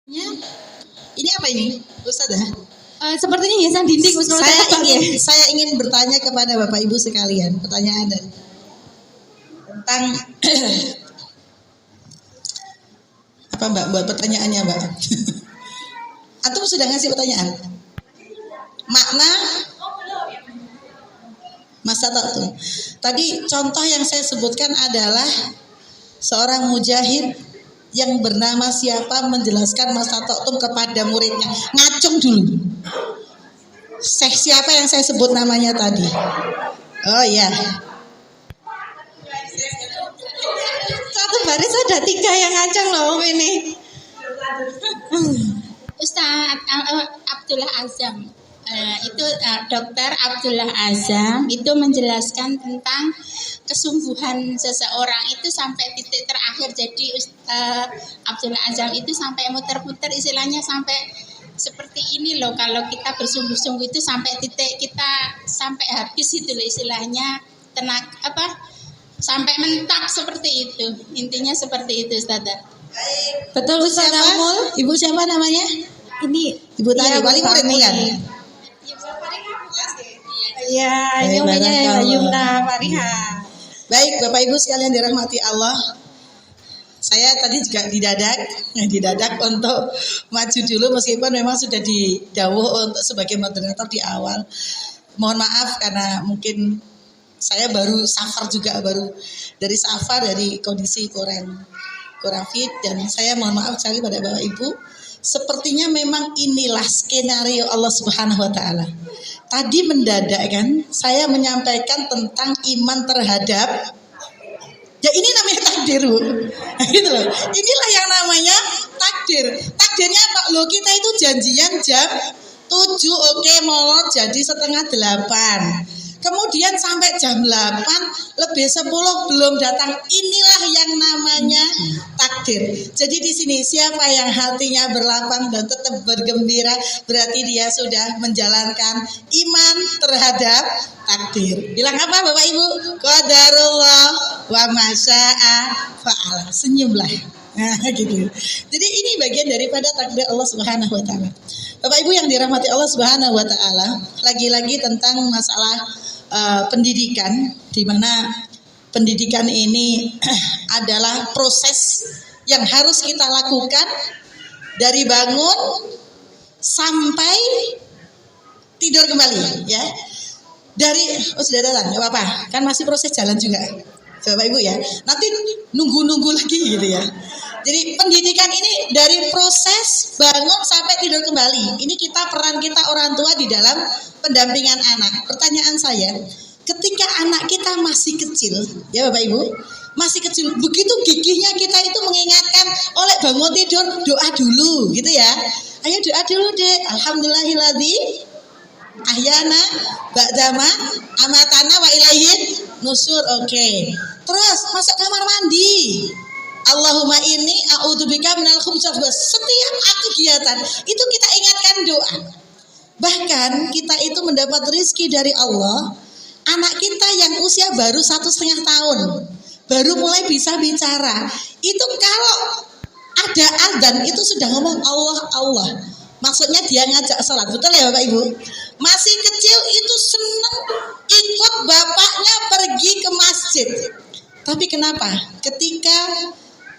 Ini apa ini, Ustazah? Sepertinya hiasan dinding. Saya ingin bertanya kepada Bapak Ibu sekalian, pertanyaan tentang apa Mbak, buat pertanyaannya Mbak? Antum sudah ngasih pertanyaan? Makna masa itu. Tadi contoh yang saya sebutkan adalah seorang mujahid yang bernama siapa menjelaskan masa toktum kepada muridnya. Ngacung dulu. Siapa yang saya sebut namanya tadi? Oh iya. Satu baris ada 3 yang ngacung loh ini. Ustaz Abdullah Azam. Itu Dokter Abdullah Azam itu menjelaskan tentang kesungguhan seseorang itu sampai titik terakhir. Jadi Abdullah Azam itu sampai muter-muter, istilahnya sampai seperti ini loh, kalau kita bersungguh-sungguh itu sampai titik kita sampai habis itu loh, istilahnya tenaga sampai mentak, seperti itu. Intinya seperti itu, Ustazah. Betul Ustazah Umul? Ibu siapa namanya? Ini Ibu Tari, paling muridmu kan? Iya, ini namanya Yumna Fariha. Baik, Bapak Ibu sekalian dirahmati Allah. Saya tadi juga didadak untuk maju dulu meskipun memang sudah didawuh untuk sebagai moderator di awal. Mohon maaf karena mungkin saya baru dari safar, dari kondisi kurang fit, dan saya mohon maaf sekali pada Bapak Ibu. Sepertinya memang inilah skenario Allah Subhanahu wa taala. Tadi mendadak kan saya menyampaikan tentang iman terhadap, ya ini namanya takdir, gitu loh. Inilah yang namanya takdir. Takdirnya apa? Loh, kita itu janjian jam 7, oke, molor jadi setengah 8. Kemudian sampai jam 8 lebih 10 belum datang. Inilah yang namanya takdir. Jadi di sini siapa yang hatinya berlapang dan tetap bergembira, berarti dia sudah menjalankan iman terhadap takdir. Bilang apa Bapak Ibu? Qadarullah wa masya'a fa'ala. Senyumlah. Nah, gitu. Jadi ini bagian daripada takdir Allah Subhanahu wa taala. Bapak Ibu yang dirahmati Allah Subhanahu wa taala, lagi-lagi tentang masalah pendidikan, di mana pendidikan ini adalah proses yang harus kita lakukan dari bangun sampai tidur kembali, ya. Sudah datang, nggak apa-apa, kan masih proses jalan juga, Bapak Ibu ya. Nanti nunggu lagi gitu ya. Jadi pendidikan ini dari proses bangun sampai tidur kembali. Ini peran kita orang tua di dalam pendampingan anak. Pertanyaan saya, ketika anak kita masih kecil, ya Bapak Ibu, masih kecil, begitu gigihnya kita itu mengingatkan, oleh bangun tidur doa dulu, gitu ya. Ayo doa dulu deh. Alhamdulillahilladzi ahyana ba'dama amatana wa ilaihin nusur. Oke. Terus masuk kamar mandi. Allahumma inni a'udzubika minal khubutsati. Setiap kegiatan itu kita ingatkan doa. Bahkan kita itu mendapat rezeki dari Allah. Anak kita yang usia baru 1,5 tahun, baru mulai bisa bicara, itu kalau ada adzan itu sudah ngomong Allah Allah. Maksudnya dia ngajak sholat, betul ya Bapak Ibu? Masih kecil itu senang ikut bapaknya pergi ke masjid. Tapi kenapa? Ketika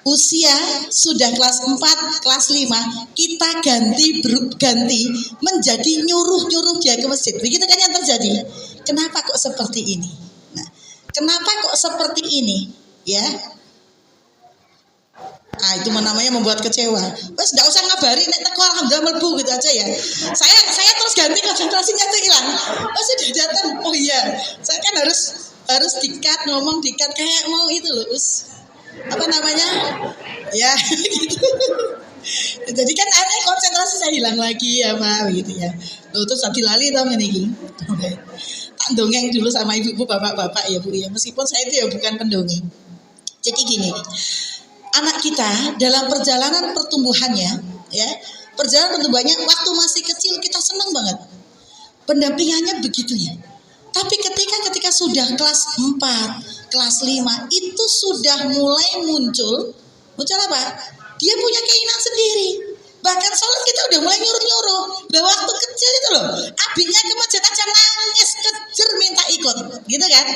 usia sudah kelas 4, kelas 5, kita ganti menjadi nyuruh dia ke masjid. Begitu kan yang terjadi? Kenapa kok seperti ini? Nah, kenapa kok seperti ini? Ya. Itu namanya membuat kecewa. Wes enggak usah ngabari nek teko alhamdulillah mlebu gitu aja ya. Saya terus ganti konsentrasinya tuh hilang. Oh sudah datang. Oh iya. Saya kan harus dikat kayak mau itu loh, apa namanya? Ya, gitu. Jadi kan aneh, konsentrasi saya hilang lagi ya Pak, begitu ya. Loh, terus tadi lali tau ini. Tak dongeng dulu sama ibu bapak-bapak ya Bu ya. Meskipun saya itu ya bukan pendongeng. Jadi gini, anak kita dalam perjalanan pertumbuhannya, ya, waktu masih kecil kita senang banget. Pendampingannya begitu ya. Tapi ketika sudah kelas 4, kelas 5 itu sudah mulai muncul apa? Dia punya keinginan sendiri. Bahkan sholat kita udah mulai nyuruh-nyuruh. Lah waktu kecil itu loh, abinya ke masjid aja nangis, kejer minta ikut, gitu kan?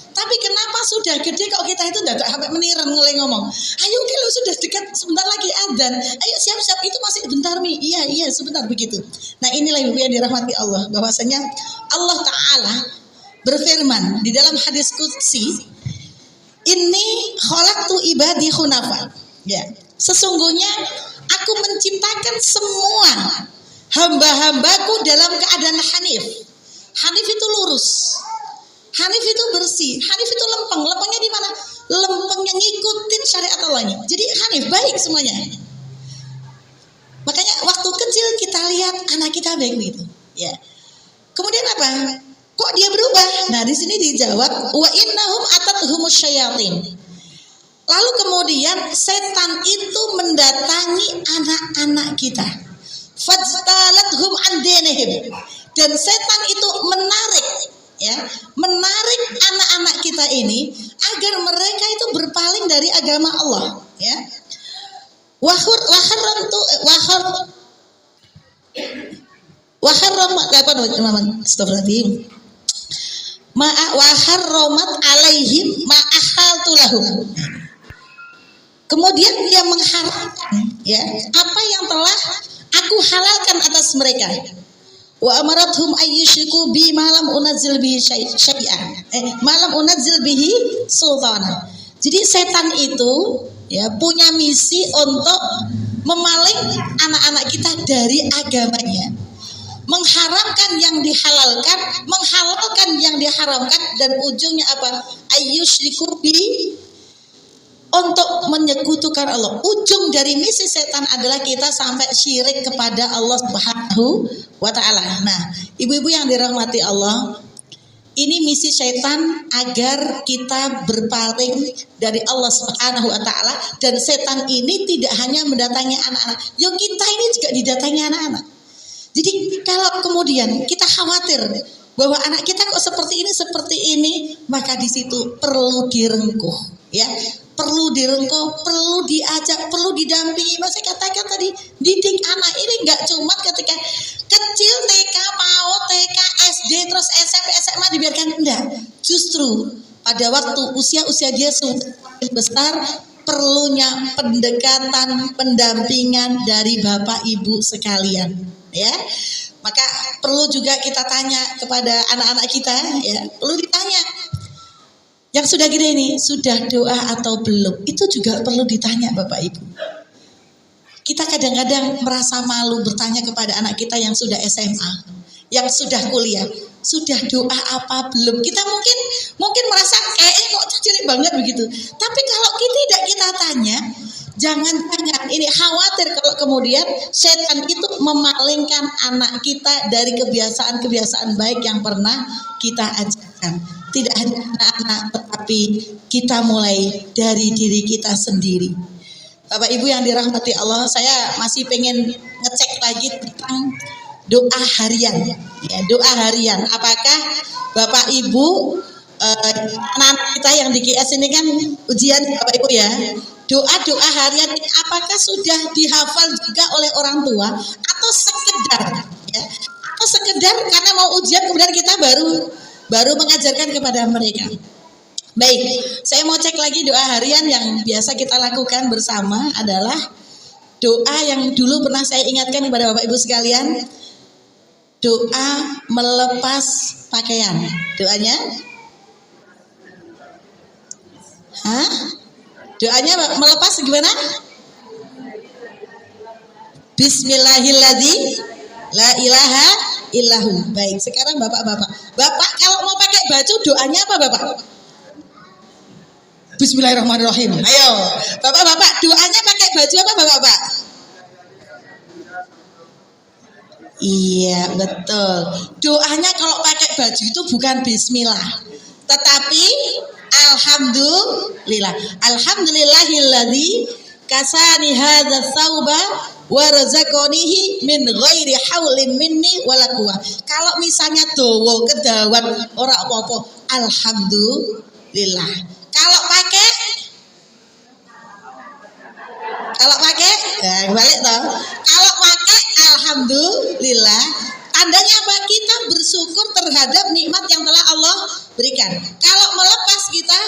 Tapi kenapa sudah gede kok kita itu nggak sampai meniran ngomong, ayo kalau sudah dekat sebentar lagi adzan, ayo siap-siap, itu masih bentar Mi, iya sebentar begitu. Nah inilah ibu yang dirahmati Allah, bahwasanya Allah Ta'ala berfirman di dalam hadis qudsi, inni khalaqtu ibadi hunafa, ya, sesungguhnya aku menciptakan semua hamba-hambaku dalam keadaan hanif. Hanif itu lurus, hanif itu bersih, hanif itu lempeng. Lempengnya di mana? Lempengnya ngikutin syariat Allahnya. Jadi hanif, baik semuanya. Makanya waktu kecil kita lihat anak kita baik begitu. Ya. Kemudian apa? Kok dia berubah? Nah di sini dijawab, wa innahum atatuhumus syayatin. Lalu kemudian setan itu mendatangi anak-anak kita. Fajtalathum an dinihim. Dan setan itu menarik anak-anak kita ini agar mereka itu berpaling dari agama Allah, ya. Waharromat alaihim ma'ahaltu lahum. Kemudian dia mengharamkan, ya, apa yang telah aku halalkan atas mereka. Wa amarathum ayyushriku bi malam unazzil bihi syai'an. Malam unazzil bihi sultana. Jadi setan itu, ya, punya misi untuk memaling anak-anak kita dari agamanya. Mengharamkan yang dihalalkan, menghalalkan yang diharamkan, dan ujungnya apa? Ayyushriku bi, untuk menyekutukan Allah. Ujung dari misi setan adalah kita sampai syirik kepada Allah Subhanahu wa Ta'ala. Nah, ibu-ibu yang dirahmati Allah, ini misi setan agar kita berpaling dari Allah Subhanahu wa Ta'ala. Dan setan ini tidak hanya mendatangi anak-anak, yo kita ini juga didatangi anak-anak. Jadi kalau kemudian kita khawatir bahwa anak kita kok seperti ini, maka di situ perlu direngkuh, ya. Perlu direngkuh, perlu diajak, perlu didampingi. Masih katakan tadi, didik anak ini nggak cuma ketika kecil TK, PAUD, TK, SD, terus SMP, SMA dibiarkan, enggak. Justru pada waktu usia dia sudah besar, perlunya pendekatan, pendampingan dari Bapak Ibu sekalian, ya. Maka perlu juga kita tanya kepada anak-anak kita, ya, perlu ditanya. Yang sudah gede ini, sudah doa atau belum? Itu juga perlu ditanya Bapak Ibu. Kita kadang-kadang merasa malu bertanya kepada anak kita yang sudah SMA, yang sudah kuliah, sudah doa apa belum? Kita mungkin merasa kok cilik banget begitu. Tapi kalau tidak kita tanya, jangan-jangan ini khawatir kalau kemudian setan itu memalingkan anak kita dari kebiasaan-kebiasaan baik yang pernah kita ajarkan. Tidak hanya anak-anak, tetapi kita mulai dari diri kita sendiri. Bapak Ibu yang dirahmati Allah, saya masih pengen ngecek lagi tentang doa harian. Ya, doa harian. Apakah Bapak Ibu, anak kita yang di GS ini kan ujian Bapak Ibu ya. Doa-doa harian ini apakah sudah dihafal juga oleh orang tua atau sekedar, ya? Atau sekedar karena mau ujian kemudian kita baru mengajarkan kepada mereka. Baik, saya mau cek lagi doa harian yang biasa kita lakukan bersama adalah doa yang dulu pernah saya ingatkan kepada Bapak Ibu sekalian. Doa melepas pakaian. Doanya? Doanya melepas gimana? Bismillahilladzi la ilaha illahu. Baik, sekarang Bapak-bapak. Bapak kalau mau pakai baju doanya apa Bapak? Bismillahirrahmanirrahim. Ayo, Bapak-bapak doanya pakai baju apa Bapak-bapak? Iya, betul. Doanya kalau pakai baju itu bukan bismillah, tetapi alhamdulillah. Alhamdulillahilladzi kasani hadzal tsauba wa razaqanihi min ghairi haulin minni wala quwwah. Kalau misalnya dawa kedawan ora apa-apa, alhamdulillah. Kalau pakai balik toh. Kalau alhamdulillah. Tandanya apa? Kita bersyukur terhadap nikmat yang telah Allah berikan. Kalau melepas kita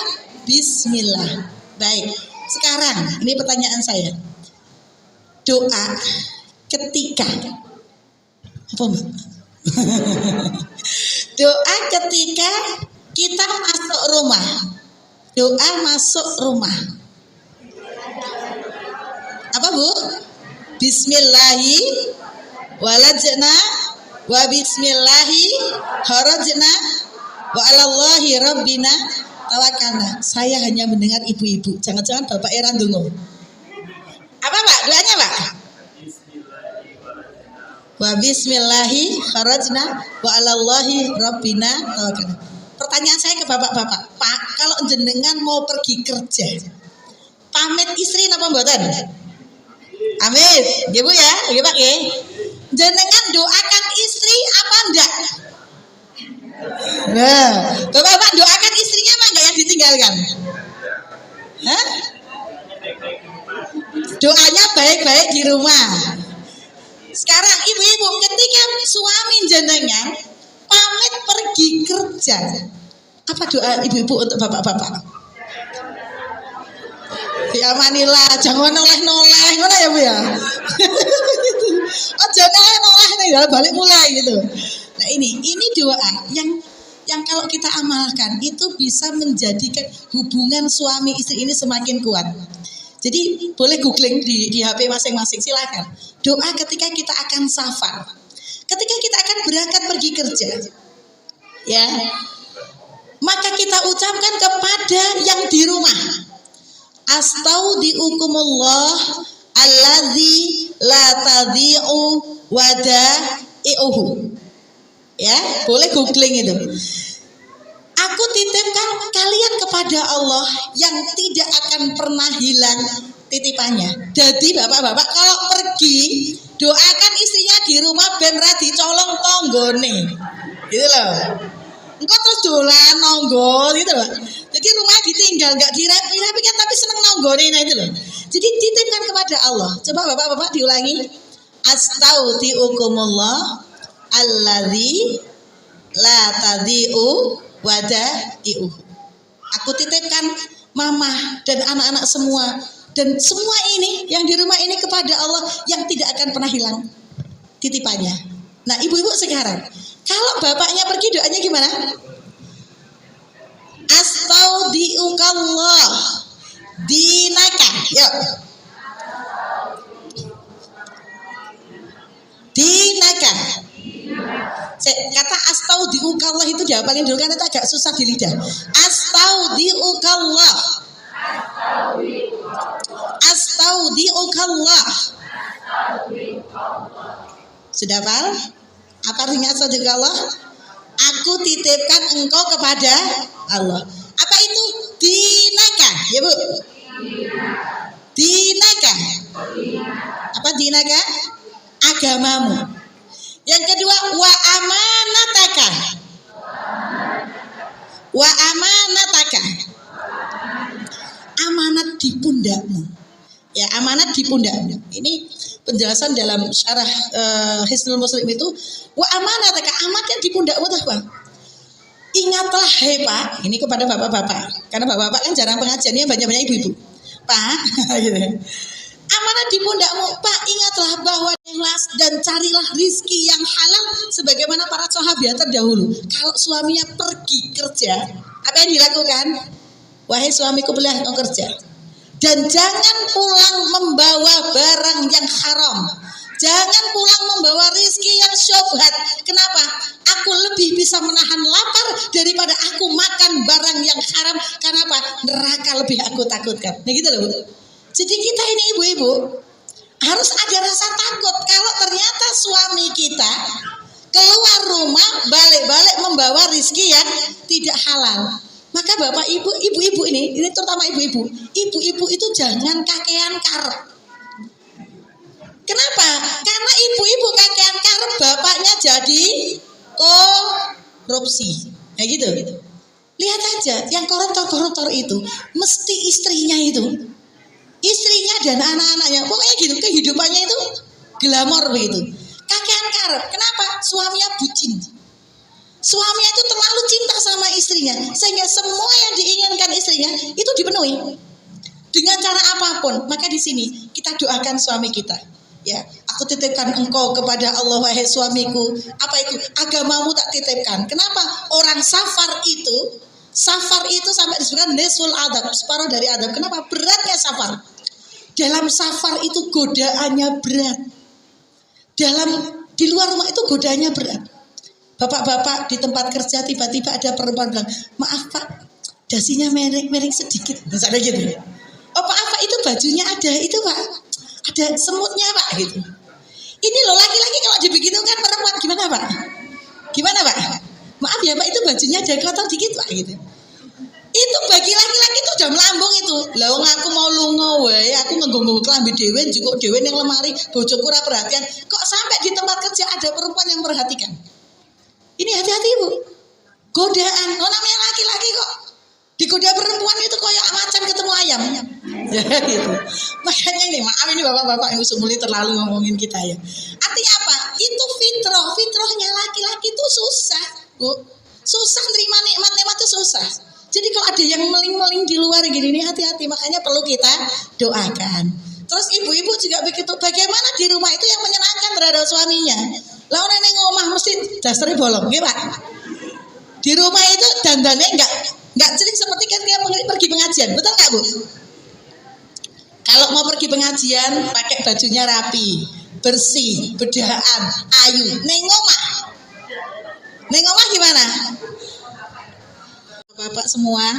bismillah. Baik. Sekarang ini pertanyaan saya. Doa ketika apa Mbak? Doa ketika kita masuk rumah. Doa masuk rumah. Apa Bu? Bismillahi walajna wa bismillahi kharajna wa alallahi rabbina tawakkalna. Saya hanya mendengar ibu-ibu. Jangan-jangan Bapak Eran Dungo. Apa Pak? Doanya Pak? Wa bismillahi kharajna wa alallahi rabbina tawakkalna. Pertanyaan saya ke bapak-bapak, Pak, kalau jenengan mau pergi kerja, pamit istri napa mboten? Amit, nggih Bu ya, nggih Pak nggih. Jenengan doakan istri apa enggak? Nah, bapak-bapak doakan istrinya apa enggak yang ditinggalkan? Hah? Doanya baik-baik di rumah. Sekarang ibu-ibu ketika suami jenengan pamit pergi kerja, apa doa ibu-ibu untuk bapak-bapak? Ya manilah, jangan noleh-noleh, ngono ya Bu ya. Oh jangan noleh nih, balik mulai gitu. Nah ini doa yang kalau kita amalkan itu bisa menjadikan hubungan suami istri ini semakin kuat. Jadi boleh googling di HP masing-masing, silakan. Doa ketika kita akan safar, ketika kita akan berangkat pergi kerja, ya, maka kita ucapkan kepada yang di rumah, astaudiukumullah alladzi la tadhi'u wada'i'uhu. Ya, boleh googling itu. Aku titipkan kalian kepada Allah yang tidak akan pernah hilang titipannya. Jadi bapak-bapak kalau pergi doakan istrinya di rumah ben ra dicolong tonggone. Gitu loh. Engkau terus dolan nonggo gitu loh. Jadi rumah ditinggal enggak dirapi-rapikan tapi seneng nonggone nah itu loh. Jadi titipkan kepada Allah. Coba bapak-bapak diulangi. Astaudiukumullah alladzi la tadhi'u wada'i'uhu. Aku titipkan mama dan anak-anak semua dan semua ini yang di rumah ini kepada Allah yang tidak akan pernah hilang titipannya. Nah ibu-ibu sekarang kalau bapaknya pergi doanya gimana? Astaudiukallah dinaka. Yuk. Dinaka. Kata astaudiukallah itu dihafalin dulu kan itu agak susah di lidah. Astaudiukallah. Astaudiukallah. Sudah hafal? Apa artinya astaudiukallah? Aku titipkan engkau kepada Allah. Apa itu? Dinaka, ya Bu? Dinaka. Apa dinaka? Agamamu. Yang kedua, wa amanataka. Wa amanataka. Amanat di pundakmu. Ya, amanat di pundakmu. Ini penjelasan dalam syarah Hisnul Muslim itu, wa amanataka, amanatnya di pundakmu tuh Bang. Ingatlah hei Pak, ini kepada bapak-bapak. Karena bapak-bapak kan jarang pengajiannya, banyak-banyak ibu-ibu. Pak, gitu. Amanah di pundakmu, Pak, ingatlah bahwa dan carilah rizki yang halal sebagaimana para sahabat terdahulu. Kalau suaminya pergi kerja, apa yang dilakukan? Wahai suamiku, boleh engkau kerja. Dan jangan pulang membawa barang yang haram. Jangan pulang membawa rizki yang syubhat. Kenapa? Aku lebih bisa menahan lapar daripada aku makan barang yang haram. Kenapa? Neraka lebih aku takutkan. Nah gitu loh. Jadi kita ini ibu-ibu harus ada rasa takut kalau ternyata suami kita keluar rumah balik-balik membawa rizki yang tidak halal. Maka bapak ibu-ibu ini terutama ibu-ibu itu jangan kakean karep. Kenapa? Karena ibu-ibu kakean karep bapaknya jadi korupsi. Kayak gitu. Lihat aja yang koruptor itu mesti istrinya itu. Istrinya dan anak-anaknya, pokoknya gitu kehidupannya itu glamor begitu. ngarep. Kenapa? Suaminya bucin. Suaminya itu terlalu cinta sama istrinya, sehingga semua yang diinginkan istrinya itu dipenuhi dengan cara apapun. Maka di sini kita doakan suami kita. Ya, aku titipkan engkau kepada Allah wahai suamiku. Apa itu? Agamamu tak titipkan. Kenapa? Orang safar itu sampai disebutkan nisful adab, separuh dari adab. Kenapa? Beratnya safar. Dalam safar itu godaannya berat. Di luar rumah itu godaannya berat. Bapak-bapak di tempat kerja tiba-tiba ada perempuan bilang, maaf Pak, dasinya miring sedikit. Misalnya gitu. Oh maaf Pak, itu bajunya ada itu Pak, ada semutnya Pak gitu. Ini loh laki-laki kalau dibegitukan perempuan gimana Pak? Gimana Pak? Maaf ya Pak, itu bajunya ada kotor dikit Pak gitu. Itu bagi laki-laki itu udah melambung itu. Lah wong aku mau lunga wae, aku nganggo klambi dhewe, njukuk dhewe ning lemari, bojoku ora perhatian. Kok sampai di tempat kerja ada perempuan yang memperhatikan? Ini hati-hati Bu. Godaan. Oh namanya laki-laki kok digoda perempuan itu kayak macan ketemu ayam. Ya gitu. Makanya ini maaf ini bapak-bapak yang sumuli terlalu ngomongin kita ya. Artinya apa? Itu fitrahnya laki-laki itu susah Bu. Susah nerima nikmat-nikmat itu susah. Jadi kalau ada yang meling-meling di luar gini nih hati-hati. Makanya perlu kita doakan. Terus ibu-ibu juga begitu. Bagaimana di rumah itu yang menyenangkan terhadap suaminya? Lah orang yang ngomah mesti dasarnya bolong, gitu Pak. Di rumah itu dandannya enggak celing seperti ketika pergi pengajian, betul nggak Bu? Kalau mau pergi pengajian pakai bajunya rapi, bersih, bedaan, ayu. Neng ngomah gimana? Bapak semua,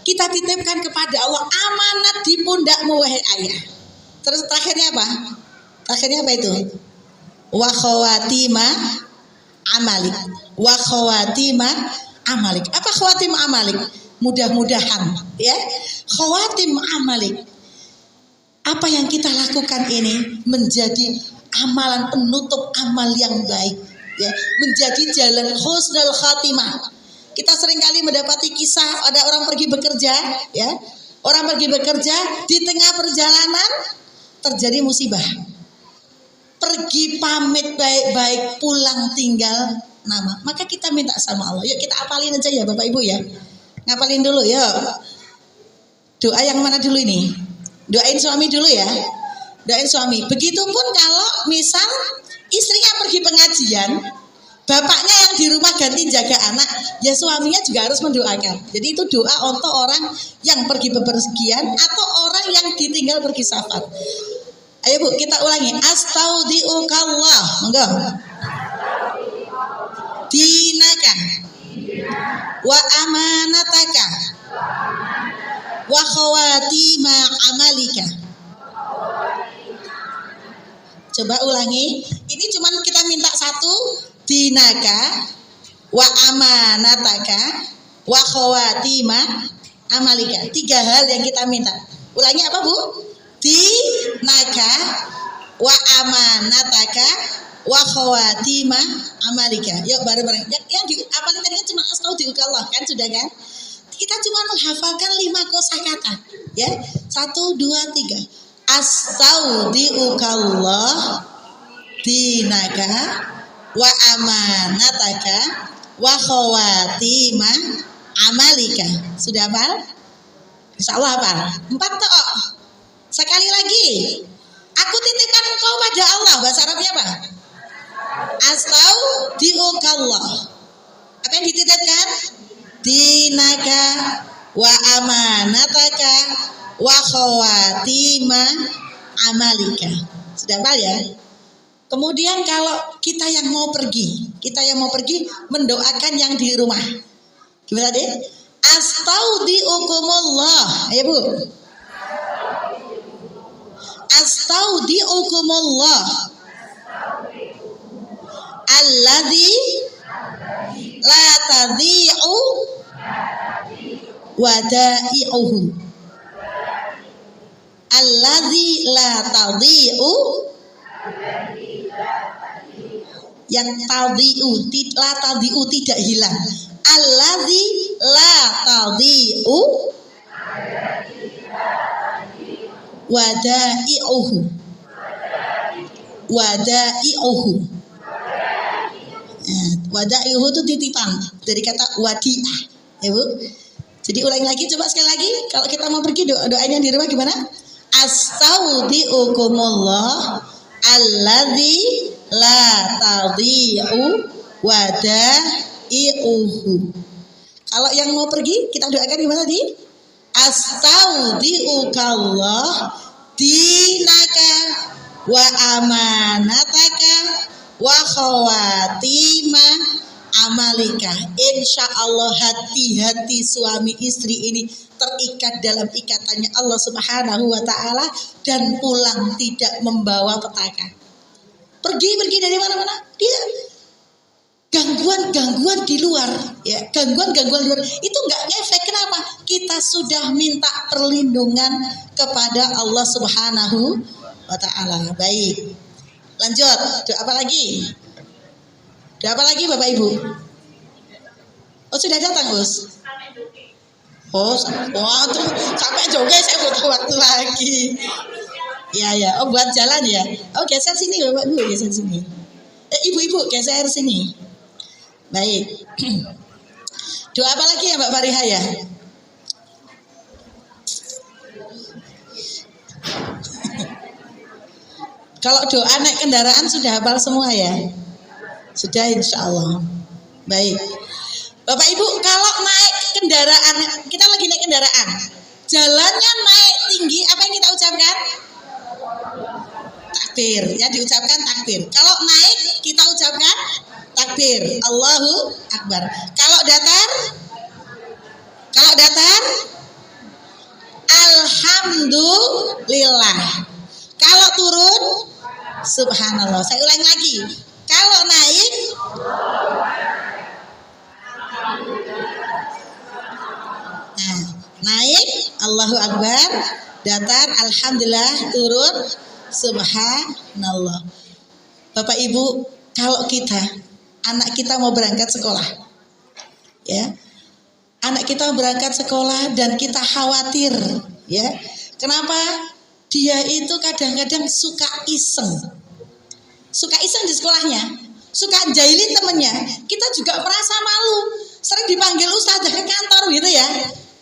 kita titipkan kepada Allah amanat di pundakmu wahai ayah. Terus terakhirnya apa? Terakhirnya apa itu? Wa khawatima amalik. Wa khawatima amalik. Apa khawatim amalik? Mudah-mudahan ya. Khawatim amalik. Apa yang kita lakukan ini menjadi amalan penutup amal yang baik ya, menjadi jalan husnul khatimah. Kita seringkali mendapati kisah ada orang pergi bekerja ya. Orang pergi bekerja di tengah perjalanan terjadi musibah. Pergi pamit baik-baik, pulang tinggal nama. Maka kita minta sama Allah. Yuk kita apalin aja ya Bapak Ibu ya. Ngapalin dulu ya. Doa yang mana dulu ini? Doain suami dulu ya. Doain suami. Begitupun kalau misal istrinya pergi pengajian, bapaknya yang di rumah ganti jaga anak, ya suaminya juga harus mendoakan. Jadi itu doa untuk orang yang pergi bepergian atau orang yang ditinggal pergi safar. Ayo Bu, kita ulangi. Astaudiukallah. Monggo. Dinaka wa amanataka wa khawatima amalika. Coba ulangi. Ini cuma kita minta satu. Dinaka wa amanataka wa khawatima amalika. 3 hal yang kita minta. Ulangi apa Bu? Dinaka wa amanataka wa khawatima amalika. Yuk bareng-bareng. Yang apalagi tadi kan cuma astaudiukallah kan sudah kan? Kita cuma menghafalkan 5 kosakata ya. 1 2 3. Astaudiukallah dinaka wa amanataka wa khawatima amalika. Sudah hafal? Insyaallah hafal. 4 toh. Sekali lagi. Aku titipkan engkau pada Allah. Bahasa Arabnya apa? Astaudiukallah. Apa yang dititipkan? Dinaka wa amanataka wa khawatima amalika. Sudah hafal ya? Kemudian kalau kita yang mau pergi mendoakan yang di rumah. Gimana deh? Astaudiukumullah. Ayo Bu. Astaudiukumullah. Alladzi la tadhi'u wada'i'uhu. Alladzi la tadhi'u, yang tadhi'u, la tadhi'u tidak hilang. Alladzi la tadhi'u wada'i'uhu. Wada'i'uhu. Wada'ihu itu titipan dari kata wadi'ah. Ya Bu. Jadi ulangi lagi, coba sekali lagi. Kalau kita mau pergi doanya di rumah gimana? Astaudiukumullah alladzi la tadhi'u wada'i'uhu. Kalau yang mau pergi kita doakan gimana tadi? Astaudiukallah dinaka wa amanataka wa khawatima amalika. Insya Allah hati-hati suami istri ini terikat dalam ikatannya Allah Subhanahu wa Ta'ala dan pulang tidak membawa petaka. Pergi dari mana-mana, dia gangguan di luar, ya gangguan di luar itu nggak ngefek. Kenapa? Kita sudah minta perlindungan kepada Allah Subhanahu wa Ta'ala. Baik, lanjut. Doa apa lagi? Bapak Ibu? Oh sudah datang Gus? Oh sampai joget saya butuh waktu lagi. Ya. Oh buat jalan ya. Oh geser sini Bapak Ibu, geser sini. Ibu-ibu geser sini. Baik. Doa apa lagi ya Mbak Fariha ya? Kalau doa naik kendaraan sudah hafal semua ya? Sudah insya Allah. Baik. Bapak Ibu kalau naik kendaraan, kita lagi naik kendaraan, jalannya naik tinggi, apa yang kita ucapkan? Takbir. Ya diucapkan takbir. Kalau naik kita ucapkan takbir. Allahu Akbar. Kalau datar? Alhamdulillah. Kalau turun? Subhanallah. Saya ulangi lagi. Kalau naik? Nah, naik Allahu Akbar, datar Alhamdulillah, turun Subhanallah. Bapak Ibu, kalau anak kita mau berangkat sekolah, ya, anak kita berangkat sekolah dan kita khawatir, ya, kenapa? Dia itu kadang-kadang suka iseng di sekolahnya, suka jahilin temennya. Kita juga merasa malu, sering dipanggil ustazah ke kantor gitu ya.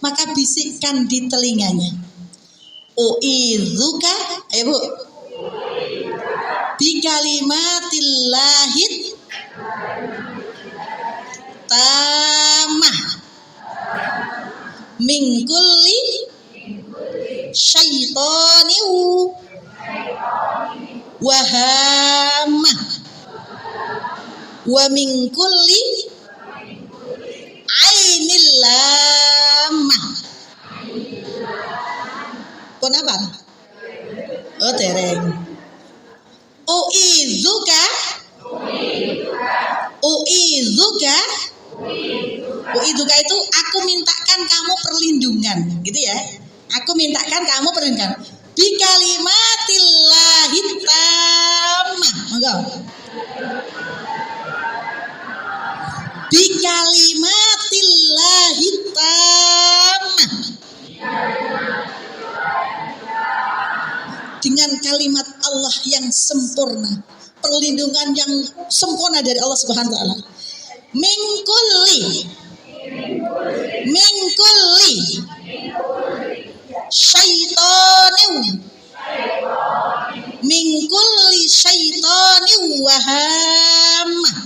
Maka bisikkan di telinganya. U'idzuka, ayo Bu. Bi kalimatillahit tamah min kulli syaitaniu wahamah wa min kulli ainil lamah. Pun apa? Oh tereng. U'idzuka itu aku mintakan kamu perlindungan, gitu ya. Aku mintakan kamu perlindungan. Bi kalimatillahit tammah. Monggo. Bi kalimatillahit tammah. Dengan kalimat Allah yang sempurna, perlindungan yang sempurna dari Allah Subhanahu wa taala. Min kulli syaitaniu min kulli syaitaniu wahamah.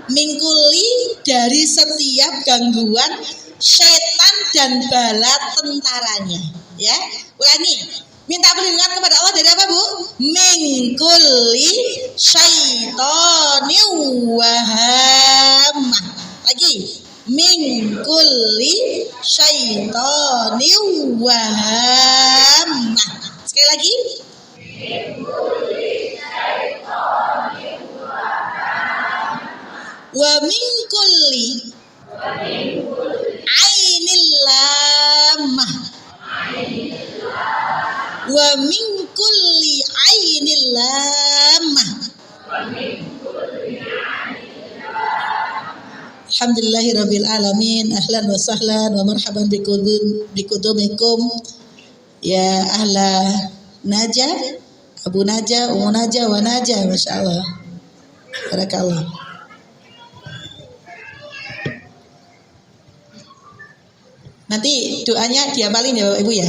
Min kulli dari setiap gangguan setan dan bala tentaranya, ya. Ulangi. Minta perlindungan kepada Allah dari apa, Bu? Min kulli syaitaniu wahamah. Lagi. Min kulli syaitaniu wahamah. Sekali lagi. Min kulli syaitaniu wahamah. Wa min kulli ainil lamah. Wa min kulli ainil lamah. Alhamdulillahirabbil alamin. Ahlan wa sahlan wa marhaban bikudumikum ya ahla Najaf Abu Naja, Ummu Naja, Wa Naja, Masya Allah. Barakallah. Nanti doanya dihafalin ya Bapak Ibu ya.